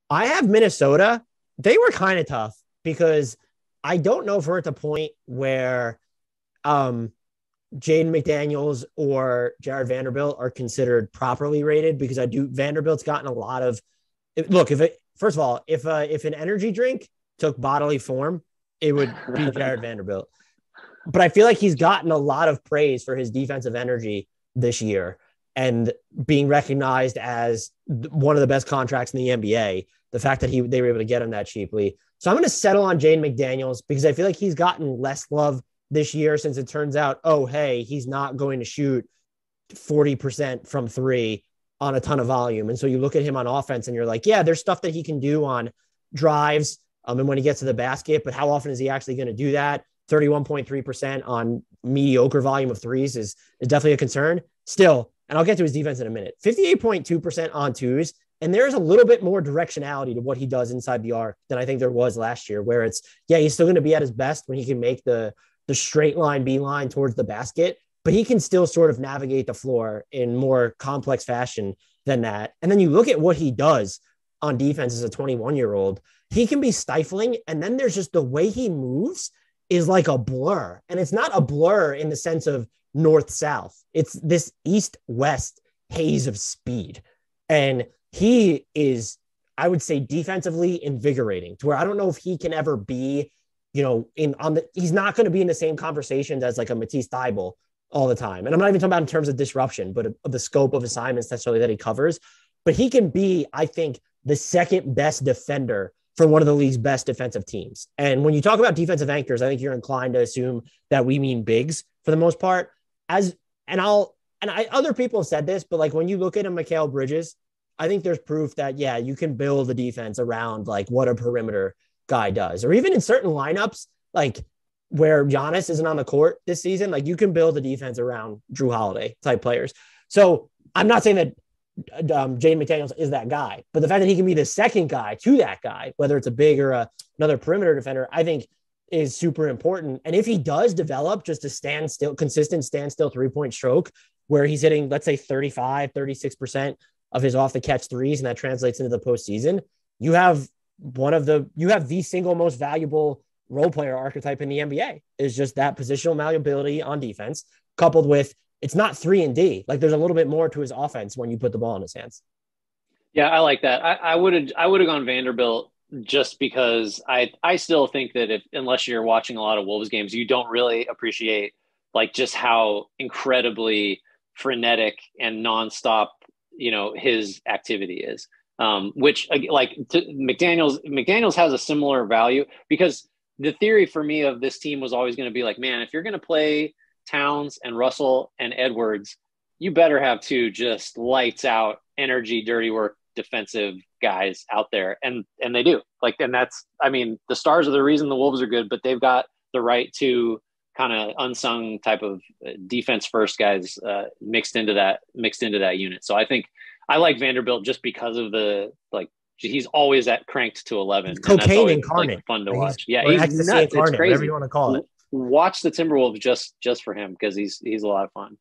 I have Minnesota. They were kind of tough because I don't know if we're at the point where um, Jaden McDaniels or Jared Vanderbilt are considered properly rated because I do Vanderbilt's gotten a lot of look. If it first of all, if an energy drink took bodily form, it would be Jared Vanderbilt. But I feel like he's gotten a lot of praise for his defensive energy this year and being recognized as one of the best contracts in the NBA. The fact that they were able to get him that cheaply. So I'm going to settle on Jaden McDaniels because I feel like he's gotten less love this year since it turns out, oh, hey, he's not going to shoot 40% from three on a ton of volume. And so you look at him on offense and you're like, yeah, there's stuff that he can do on drives and when he gets to the basket, but how often is he actually going to do that? 31.3% on mediocre volume of threes is definitely a concern. Still, and I'll get to his defense in a minute, 58.2% on twos. And there's a little bit more directionality to what he does inside the arc than I think there was last year, where it's, yeah, he's still going to be at his best when he can make the straight line beeline towards the basket, but he can still sort of navigate the floor in more complex fashion than that. And then you look at what he does on defense as a 21-year-old, he can be stifling. And then there's just the way he moves is like a blur. And it's not a blur in the sense of north-south. It's this east-west haze of speed. And he is, I would say, defensively invigorating to where I don't know if he can ever be, he's not going to be in the same conversations as like a Matisse Thybulle all the time. And I'm not even talking about in terms of disruption, but of the scope of assignments necessarily that he covers. But he can be, I think, the second best defender for one of the league's best defensive teams. And when you talk about defensive anchors, I think you're inclined to assume that we mean bigs for the most part. Other people have said this, but like when you look at a Mikal Bridges, I think there's proof that, yeah, you can build a defense around like what a perimeter guy does, or even in certain lineups, like where Giannis isn't on the court this season, like you can build a defense around Drew Holiday type players. So I'm not saying that Jaden McDaniels is that guy, but the fact that he can be the second guy to that guy, whether it's a big or another perimeter defender, I think is super important. And if he does develop just a consistent standstill 3-point stroke where he's hitting, let's say 36% of his off the catch threes, and that translates into the postseason, you have the single most valuable role player archetype in the NBA is just that positional malleability on defense, coupled with it's not 3-and-D. Like there's a little bit more to his offense when you put the ball in his hands. Yeah, I like that. I would have gone Vanderbilt just because I still think that unless you're watching a lot of Wolves games, you don't really appreciate like just how incredibly frenetic and nonstop his activity is, which like McDaniels has a similar value because the theory for me of this team was always going to be like, man, if you're going to play Towns and Russell and Edwards, you better have two just lights out energy, dirty work, defensive guys out there. And they do like, and that's, I mean, the Stars are the reason the Wolves are good, but they've got the right to kind of unsung type of defense first guys mixed into that unit. So I think I like Vanderbilt just because of he's always cranked to 11. Cocaine incarnate. Like, fun to watch. Yeah, he's nuts. It's crazy. Whatever you want to call it. Watch the Timberwolves just for him because he's a lot of fun.